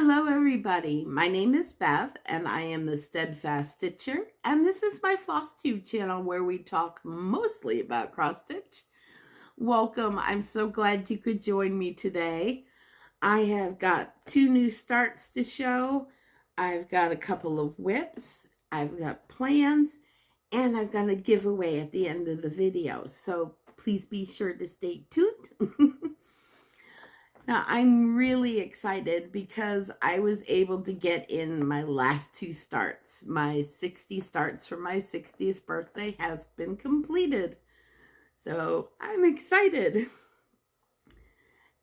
Hello everybody, my name is Beth and I am the Steadfast Stitcher, and this is my Flosstube channel where we talk mostly about cross stitch. Welcome, I'm so glad you could join me today. I have got 2 new starts to show. I've got a couple of whips, I've got plans, and I've got a giveaway at the end of the video, so please be sure to stay tuned. Now, I'm really excited because I was able to get in my last 2 starts. My 60 starts for my 60th birthday has been completed. So I'm excited.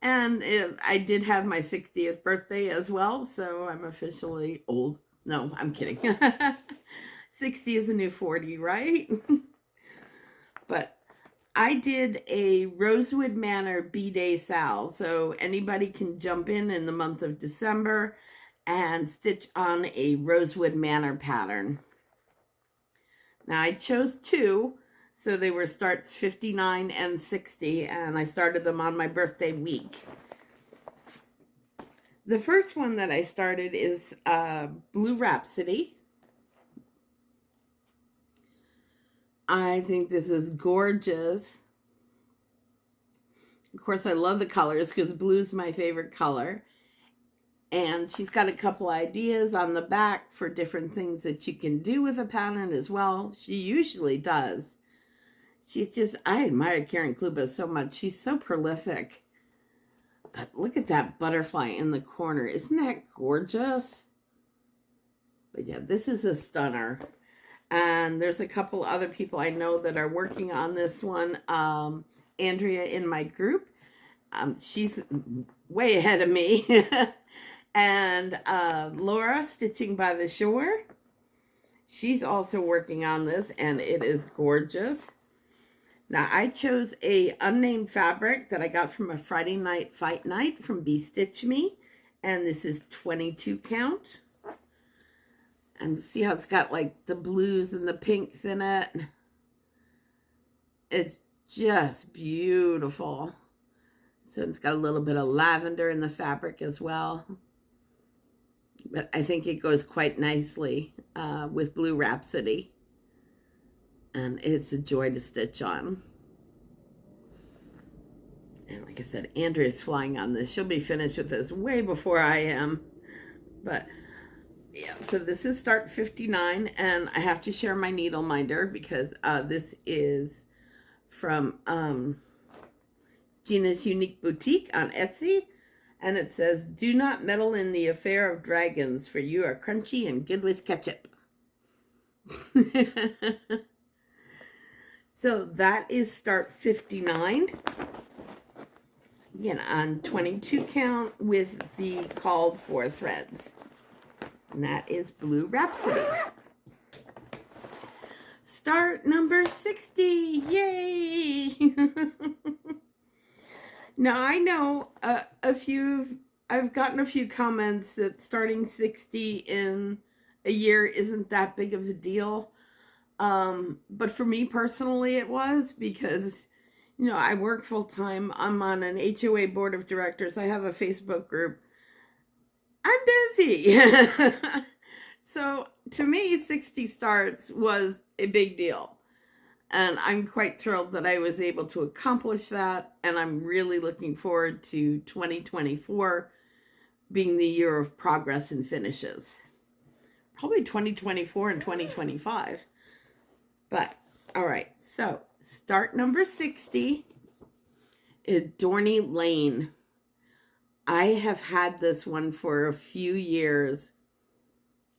And I did have my 60th birthday as well, so I'm officially old. No, I'm kidding. 60 is a new 40, right? But I did a Rosewood Manor B-Day sal, so anybody can jump in the month of December and stitch on a Rosewood Manor pattern. Now I chose 2, so they were starts 59 and 60, and I started them on my birthday week. The first one that I started is Blue Rhapsody. I think this is gorgeous. Of course, I love the colors because blue's my favorite color. And she's got a couple ideas on the back for different things that you can do with a pattern as well. She usually does. She's just, I admire Karen Kluba so much. She's so prolific. But look at that butterfly in the corner. Isn't that gorgeous? But yeah, this is a stunner. And there's a couple other people I know that are working on this one. Andrea in my group, she's way ahead of me. And Laura, Stitching by the Shore, she's also working on this, and it is gorgeous. Now, I chose a unnamed fabric that I got from a Friday night fight night from Be Stitch Me, and this is 22 count. And see how it's got like the blues and the pinks in it. It's just beautiful. So it's got a little bit of lavender in the fabric as well. But I think it goes quite nicely with Blue Rhapsody. And it's a joy to stitch on. And like I said, Andrea's flying on this. She'll be finished with this way before I am. But yeah, so this is start 59, and I have to share my needle minder because this is from Gina's Unique Boutique on Etsy, and it says, "Do not meddle in the affair of dragons, for you are crunchy and good with ketchup." So that is start 59. Again, on 22 count with the called for threads. And that is Blue Rhapsody. Start number 60. Yay! Now, I know I've gotten a few comments that starting 60 in a year isn't that big of a deal. But for me personally, it was because, you know, I work full time. I'm on an HOA board of directors. I have a Facebook group. I'm busy. So to me, 60 starts was a big deal. And I'm quite thrilled that I was able to accomplish that. And I'm really looking forward to 2024 being the year of progress and finishes. Probably 2024 and 2025. But, all right. So start number 60 is Dorney Lane. I have had this one for a few years,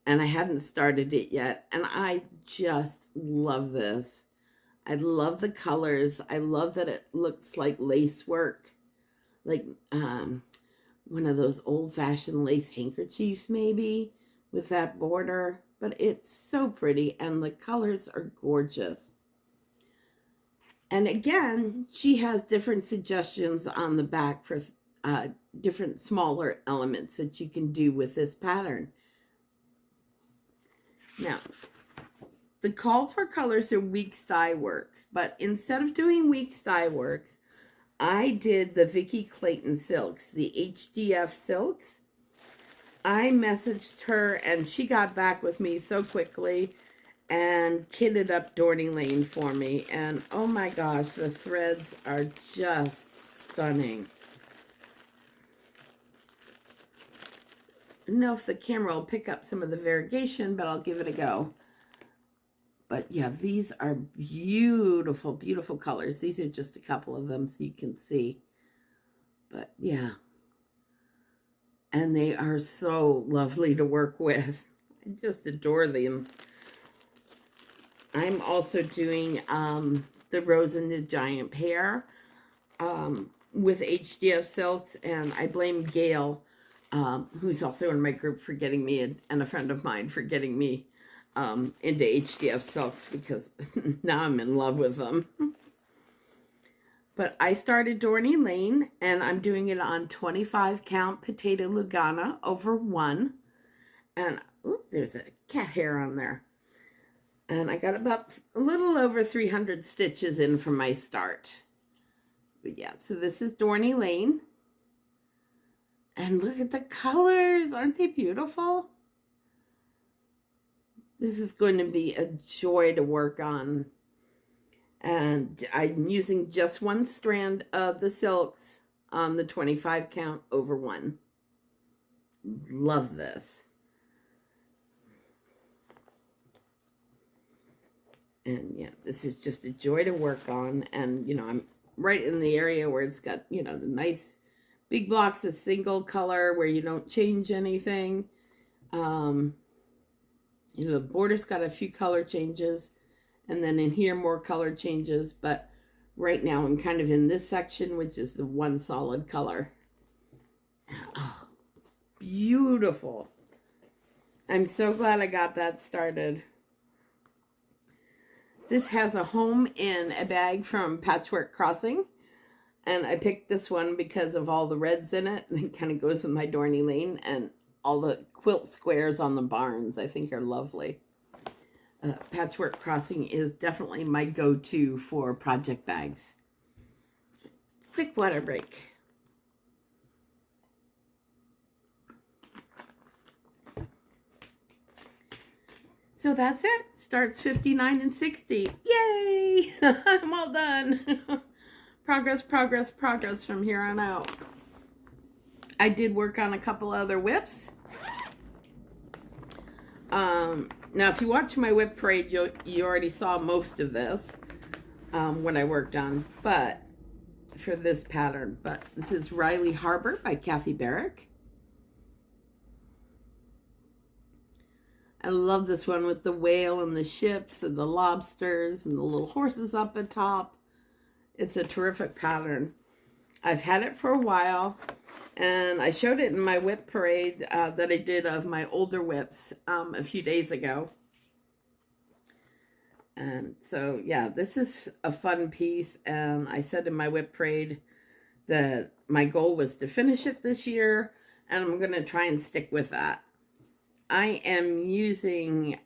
and I hadn't started it yet, and I just love this. I love the colors. I love that it looks like lace work, like one of those old-fashioned lace handkerchiefs maybe with that border, but it's so pretty, and the colors are gorgeous. And again, she has different suggestions on the back for different smaller elements that you can do with this pattern. Now, the call for colors are Weeks Dye Works, but instead of doing Weeks Dye Works, I did the Vicki Clayton silks, the HDF silks. I messaged her and she got back with me so quickly and kitted up Dorney Lane for me. And oh my gosh, the threads are just stunning. I don't know if the camera will pick up some of the variegation, but I'll give it a go. But yeah, these are beautiful, beautiful colors. These are just a couple of them so you can see. But yeah. And they are so lovely to work with. I just adore them. I'm also doing the Rose and the Giant Pear with HDF Silks. And I blame Gail, who's also in my group, for getting me, and a friend of mine for getting me into HDF Silks, because now I'm in love with them. But I started Dorney Lane, and I'm doing it on 25 count Potato Lugana over 1. And, ooh, there's a cat hair on there. And I got about a little over 300 stitches in from my start. But yeah, so this is Dorney Lane. And look at the colors. Aren't they beautiful? This is going to be a joy to work on. And I'm using just one strand of the silks on the 25 count over 1. Love this. And yeah, this is just a joy to work on. And, you know, I'm right in the area where it's got, you know, the nice big blocks of single color where you don't change anything. You know, the border's got a few color changes. And then in here, more color changes. But right now, I'm kind of in this section, which is the one solid color. Oh, beautiful. I'm so glad I got that started. This has a home in a bag from Patchwork Crossing. And I picked this one because of all the reds in it. And it kind of goes with my Dorney Lane. And all the quilt squares on the barns, I think, are lovely. Patchwork Crossing is definitely my go-to for project bags. Quick water break. So that's it. Starts 59 and 60. Yay! I'm all done. Progress, progress, progress from here on out. I did work on a couple other whips. Now, if you watch my whip parade, you already saw most of this, what I worked on, but for this pattern. But this is Riley Harbor by Kathy Barrick. I love this one with the whale and the ships and the lobsters and the little horses up at top. It's a terrific pattern. I've had it for a while. And I showed it in my whip parade that I did of my older whips a few days ago. And so, yeah, this is a fun piece. And I said in my whip parade that my goal was to finish it this year. And I'm going to try and stick with that. I am using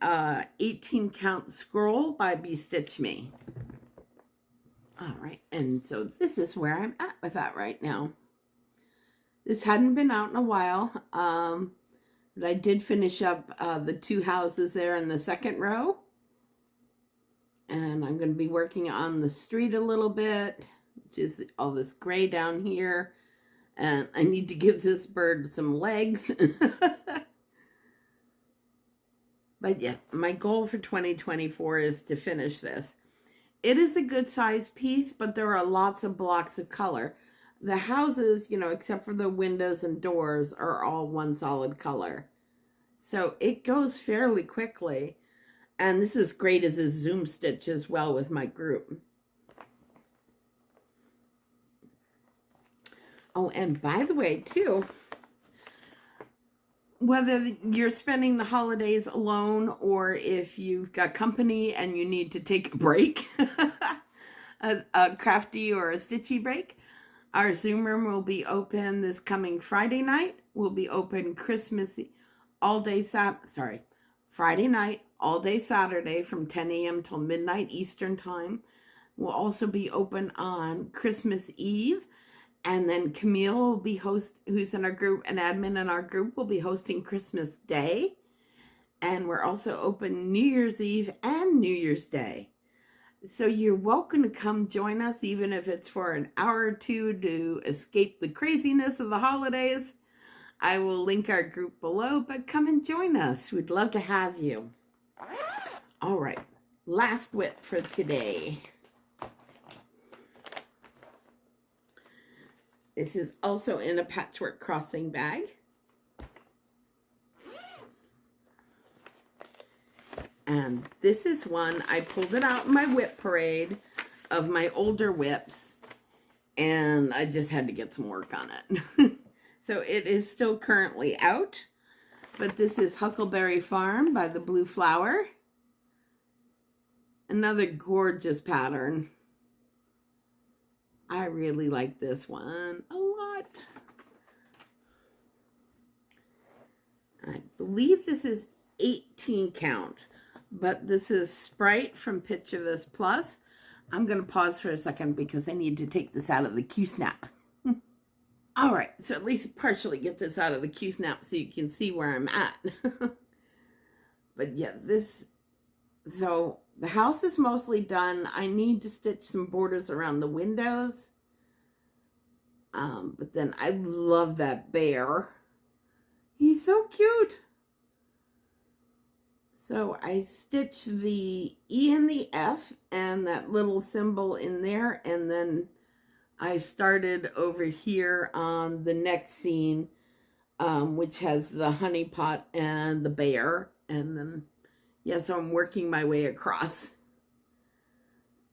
18 count scroll by Stitch Me. All right. And so this is where I'm at with that right now. This hadn't been out in a while, but I did finish up the 2 houses there in the second row. And I'm going to be working on the street a little bit, which is all this gray down here. And I need to give this bird some legs. But yeah, my goal for 2024 is to finish this. It is a good size piece, but there are lots of blocks of color. The houses, you know, except for the windows and doors, are all one solid color. So it goes fairly quickly. And this is great as a zoom stitch as well with my group. Oh, and by the way, too, whether you're spending the holidays alone or if you've got company and you need to take a break, a crafty or a stitchy break, our Zoom room will be open this coming Friday night. We'll be open Friday night, all day Saturday from 10 a.m. till midnight Eastern time. We'll also be open on Christmas Eve And then Camille will be who's in our group, an admin in our group, will be hosting Christmas Day. And we're also open New Year's Eve and New Year's Day. So you're welcome to come join us, even if it's for an hour or two to escape the craziness of the holidays. I will link our group below, but come and join us. We'd love to have you. All right, last whip for today. This is also in a patchwork crossing bag. And this is one, I pulled it out in my whip parade of my older whips, and I just had to get some work on it. So it is still currently out, but this is Huckleberry Farm by the Blue Flower. Another gorgeous pattern. I really like this one a lot. I believe this is 18 count, but this is Sprite from Picture This Plus. I'm going to pause for a second because I need to take this out of the Q-Snap. All right, so at least partially get this out of the Q-Snap so you can see where I'm at. But yeah, so the house is mostly done. I need to stitch some borders around the windows. But then I love that bear. He's so cute. So I stitched the E and the F and that little symbol in there, and then I started over here on the next scene, which has the honey pot and the bear, and then, yeah, so I'm working my way across.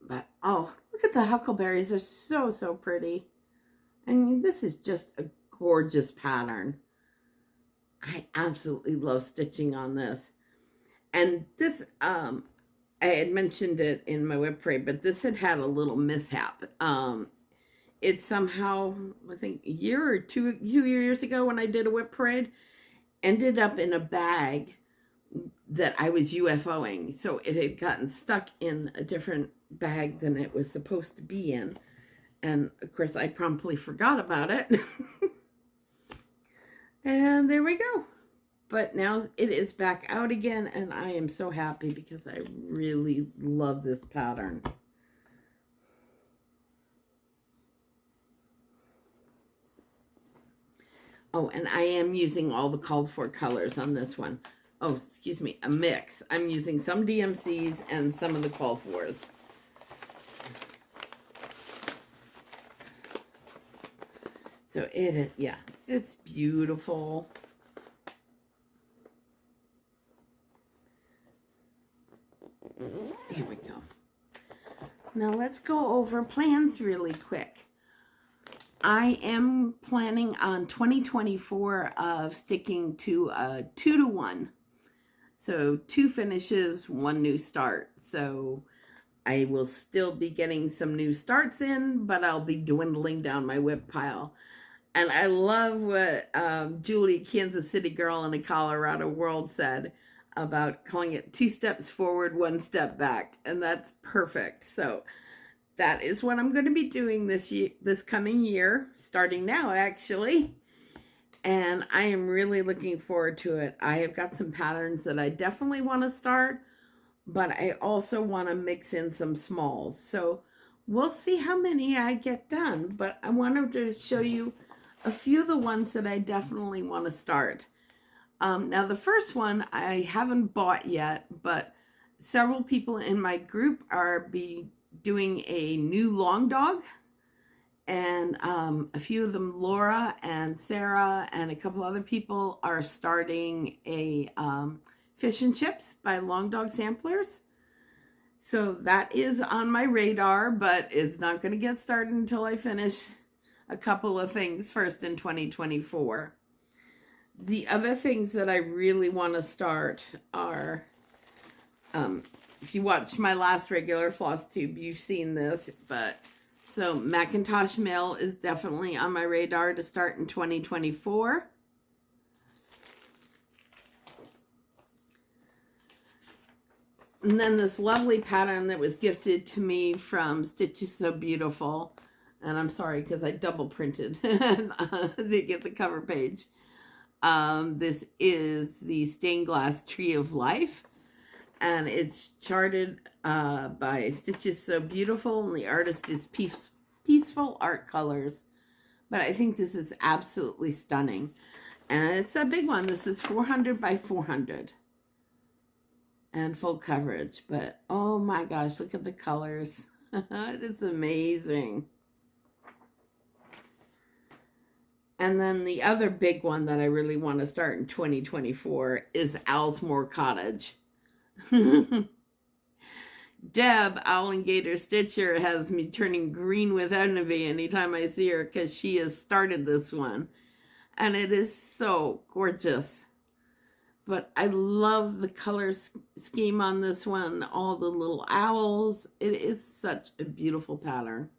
But, oh, look at the huckleberries. They're so, so pretty. I mean, this is just a gorgeous pattern. I absolutely love stitching on this. And this, I had mentioned it in my web parade, but this had a little mishap. It somehow, I think a year or two years ago when I did a whip parade, ended up in a bag that I was UFOing. So it had gotten stuck in a different bag than it was supposed to be in. And of course I promptly forgot about it. And there we go. But now it is back out again, and I am so happy because I really love this pattern. Oh, and I am using all the called for colors on this one. Oh, excuse me, a mix. I'm using some DMCs and some of the called fors. So it is, yeah, it's beautiful. There we go. Now let's go over plans really quick. I am planning on 2024 of sticking to a 2-to-1. So 2 finishes, 1 new start. So I will still be getting some new starts in, but I'll be dwindling down my whip pile. And I love what Julie, Kansas City girl in a Colorado world, said about calling it 2 steps forward, 1 step back. And that's perfect. So that is what I'm going to be doing this coming year, starting now actually. And I am really looking forward to it. I have got some patterns that I definitely want to start, but I also want to mix in some smalls. So we'll see how many I get done, but I wanted to show you a few of the ones that I definitely want to start. Now the first one I haven't bought yet, but several people in my group are doing a new long dog, and a few of them, Laura and Sarah and a couple other people, are starting a fish and chips by Long Dog Samplers. So that is on my radar, but it's not going to get started until I finish a couple of things first in 2024. The other things that I really want to start are, if you watched my last regular Flosstube, you've seen this, but so Macintosh Mail is definitely on my radar to start in 2024. And then this lovely pattern that was gifted to me from Stitches So Beautiful. And I'm sorry because I double printed to get the cover page. This is the Stained Glass Tree of Life, and it's charted by Stitches So Beautiful, and the artist is Peaceful Art Colors. But I think this is absolutely stunning. And it's a big one. This is 400 by 400. And full coverage. But oh my gosh, look at the colors. It's amazing. And then the other big one that I really want to start in 2024 is Almore Cottage. Deb, Owl and Gator Stitcher, has me turning green with envy anytime I see her because she has started this one. And it is so gorgeous. But I love the color scheme on this one. All the little owls. It is such a beautiful pattern.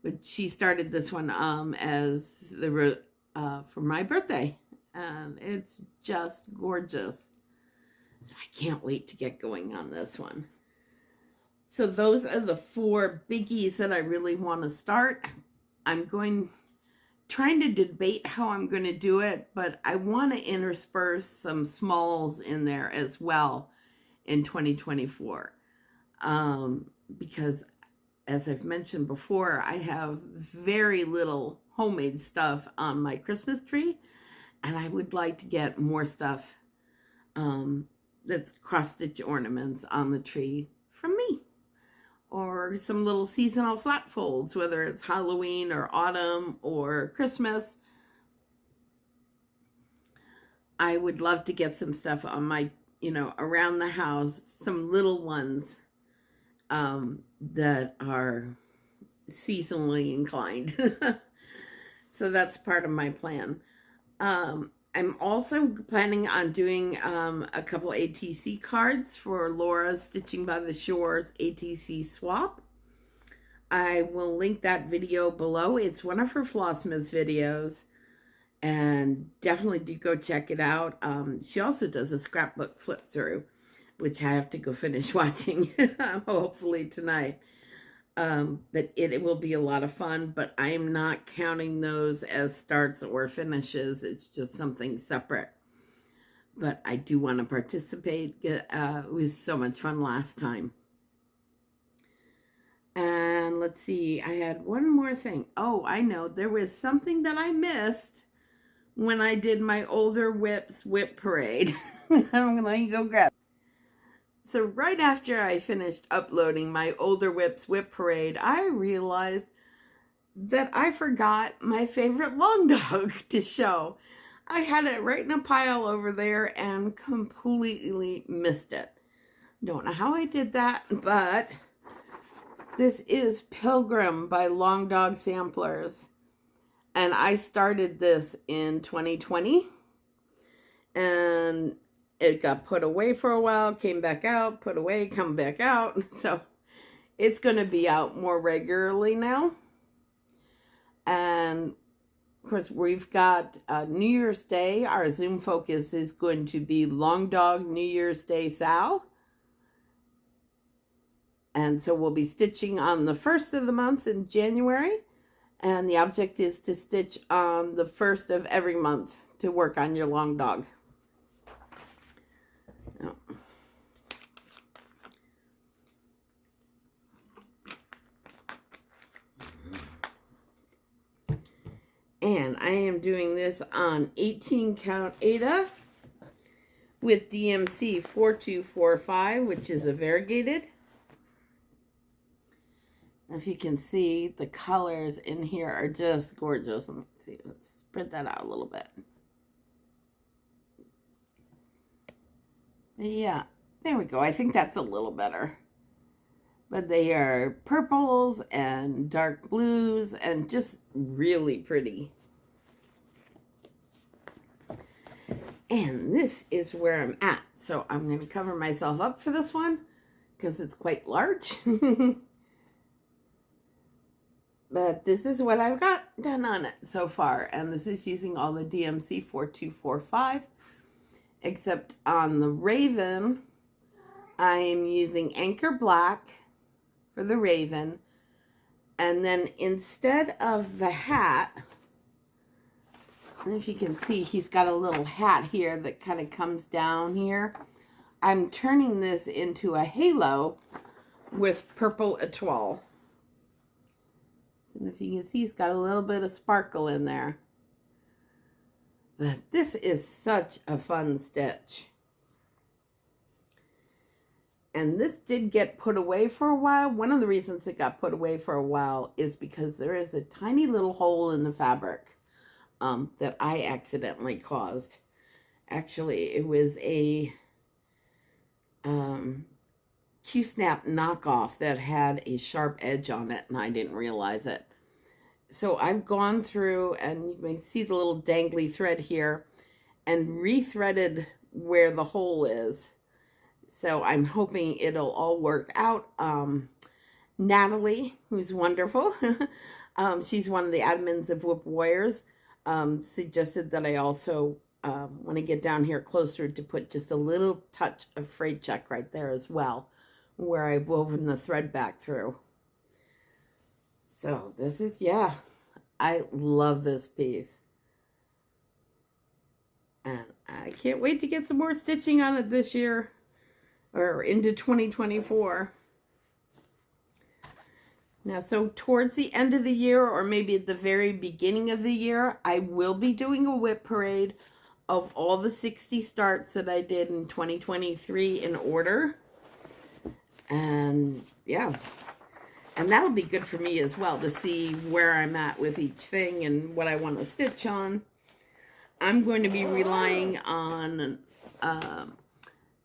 But she started this one as for my birthday. And it's just gorgeous. So I can't wait to get going on this one. So those are the 4 biggies that I really want to start. I'm trying to debate how I'm going to do it, but I want to intersperse some smalls in there as well in 2024. Because as I've mentioned before, I have very little homemade stuff on my Christmas tree, and I would like to get more stuff that's cross-stitch ornaments on the tree from me. Or some little seasonal flat folds, whether it's Halloween or autumn or Christmas. I would love to get some stuff on my, around the house, some little ones that are seasonally inclined. So that's part of my plan. I'm also planning on doing a couple ATC cards for Laura's Stitching by the Shore's ATC swap. I will link that video below. It's one of her Flossmas videos, and definitely do go check it out. She also does a scrapbook flip through, which I have to go finish watching hopefully tonight. But it will be a lot of fun, but I am not counting those as starts or finishes. It's just something separate. But I do want to participate. It was so much fun last time. And let's see, I had one more thing. Oh, I know, there was something that I missed when I did my Older Whips Whip Parade. I'm going to let you go grab it. So right after I finished uploading my Older Whips Whip Parade, I realized that I forgot my favorite long dog to show. I had it right in a pile over there and completely missed it. Don't know how I did that, but this is Pilgrim by Long Dog Samplers. And I started this in 2020. And it got put away for a while, came back out, put away, come back out. So it's going to be out more regularly now. And of course, we've got New Year's Day. Our Zoom focus is going to be Long Dog New Year's Day Sal. And so we'll be stitching on the 1st of the month in January. And the object is to stitch on the 1st of every month to work on your long dog. Oh. And I am doing this on 18 count Ada with DMC 4245, which is a variegated. If you can see, the colors in here are just gorgeous. Let me see, let's spread that out a little bit. Yeah, there we go. I think that's a little better. But they are purples and dark blues and just really pretty. And this is where I'm at. So I'm going to cover myself up for this one because it's quite large. But this is what I've got done on it so far. And this is using all the DMC 4245. Except on the Raven, I am using Anchor Black for the Raven. And then instead of the hat, and if you can see, he's got a little hat here that kind of comes down here. I'm turning this into a halo with purple etoile. And if you can see, he's got a little bit of sparkle in there. But this is such a fun stitch. And this did get put away for a while. One of the reasons it got put away for a while is because there is a tiny little hole in the fabric that I accidentally caused. Actually, it was a Q-snap knockoff that had a sharp edge on it, and I didn't realize it. So I've gone through, and you can see the little dangly thread here, and rethreaded where the hole is. So I'm hoping it'll all work out. Natalie, who's wonderful, she's one of the admins of Whip Warriors, suggested that I also, when I get down here closer, to put just a little touch of frayed check right there as well, where I've woven the thread back through. So this is, yeah, I love this piece. And I can't wait to get some more stitching on it this year, or into 2024. Now, so towards the end of the year, or maybe at the very beginning of the year, I will be doing a whip parade of all the 60 starts that I did in 2023 in order. And yeah, and that'll be good for me as well to see where I'm at with each thing and what I want to stitch on. I'm going to be relying on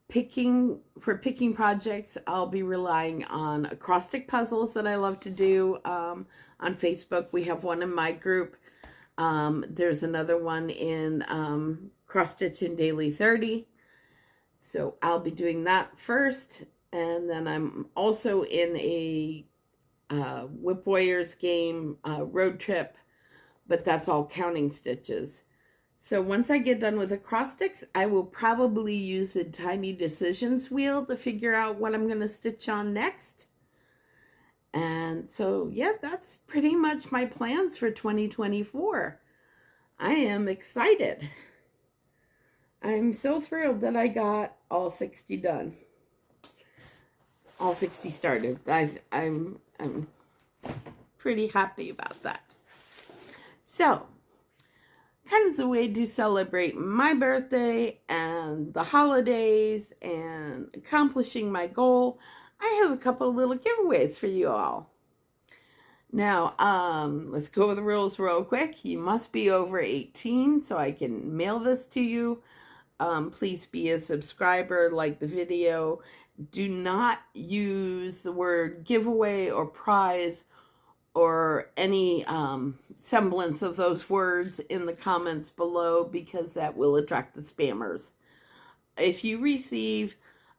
picking projects. I'll be relying on acrostic puzzles that I love to do. On Facebook, we have one in my group. There's another one in Cross Stitch in Daily 30. So I'll be doing that first. And then I'm also in a Whip Warriors game, road trip, but that's all counting stitches. So once I get done with acrostics, I will probably use the Tiny Decisions wheel to figure out what I'm going to stitch on next. And so, yeah, that's pretty much my plans for 2024. I am excited. I'm so thrilled that I got all 60 done. All 60 started. I'm pretty happy about that. So, kind of a way to celebrate my birthday and the holidays and accomplishing my goal, I have a couple of little giveaways for you all. Now, let's go over the rules real quick. You must be over 18 so I can mail this to you. Please be a subscriber, like the video. Do not use the word giveaway or prize or any semblance of those words in the comments below, because that will attract the spammers. If you receive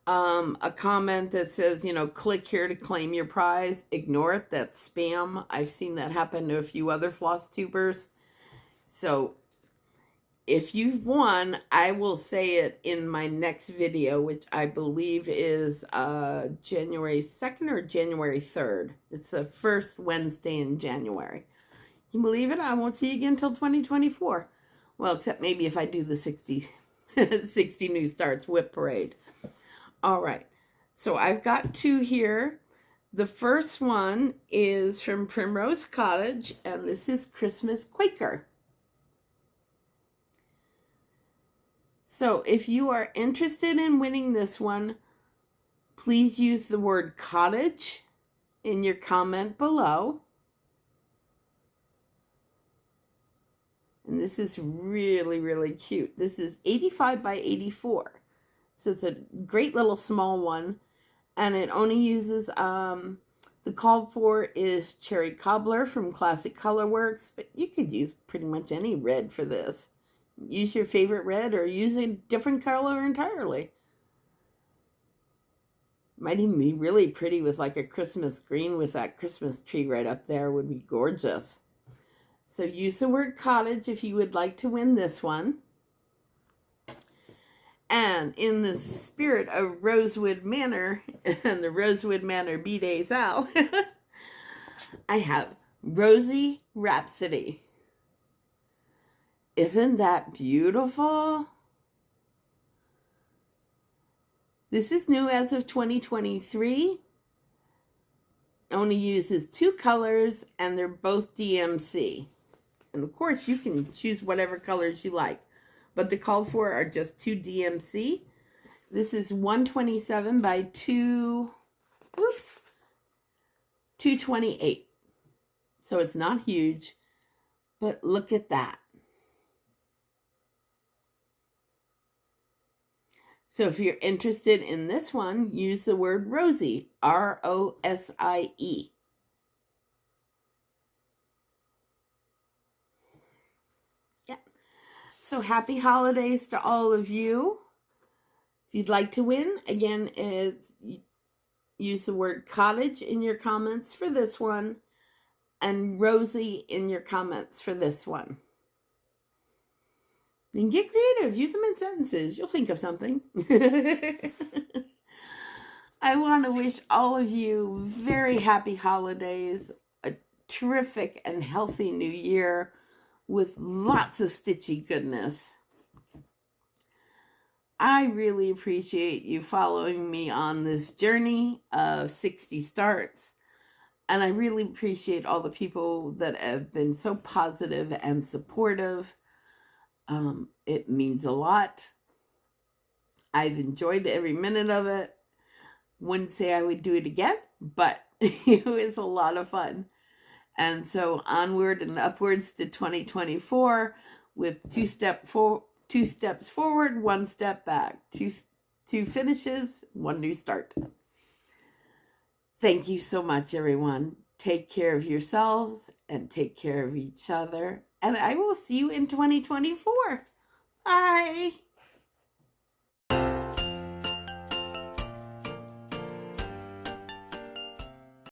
a comment that says, you know, click here to claim your prize, ignore it. That's spam. I've seen that happen to a few other Flosstubers. So if you've won, I will say it in my next video, which I believe is January 2nd or January 3rd. It's the first Wednesday in January. Can you believe it? I won't see you again until 2024. Well, except maybe if I do the 60 new starts whip parade. All right. So I've got two here. The first one is from Almore Cottage, and this is Christmas Quaker. So if you are interested in winning this one, please use the word cottage in your comment below. And this is really, really cute. This is 85 by 84. So it's a great little small one. And it only uses, the called for is Cherry Cobbler from Classic Colorworks. But you could use pretty much any red for this. Use your favorite red or use a different color entirely. Might even be really pretty with like a Christmas green with that Christmas tree right up there. Would be gorgeous. So use the word cottage if you would like to win this one. And in the spirit of Rosewood Manor and the Rosewood Manor B-Days Al, I have Rosie Rhapsody. Isn't that beautiful? This is new as of 2023. Only uses 2 colors and they're both DMC. And of course you can choose whatever colors you like. But the called for are just 2 DMC. This is 127 by 228. So it's not huge, but look at that. So if you're interested in this one, use the word Rosie, R-O-S-I-E. Yeah. So happy holidays to all of you. If you'd like to win, again, use the word cottage in your comments for this one and Rosie in your comments for this one. And get creative. Use them in sentences. You'll think of something. I want to wish all of you very happy holidays, a terrific and healthy new year with lots of stitchy goodness. I really appreciate you following me on this journey of 60 starts. And I really appreciate all the people that have been so positive and supportive. It means a lot. I've enjoyed every minute of it. Wouldn't say I would do it again, but it was a lot of fun. And so onward and upwards to 2024 with 2 steps forward, 1 step back, two finishes, 1 new start. Thank you so much, everyone. Take care of yourselves and take care of each other. And I will see you in 2024. Bye.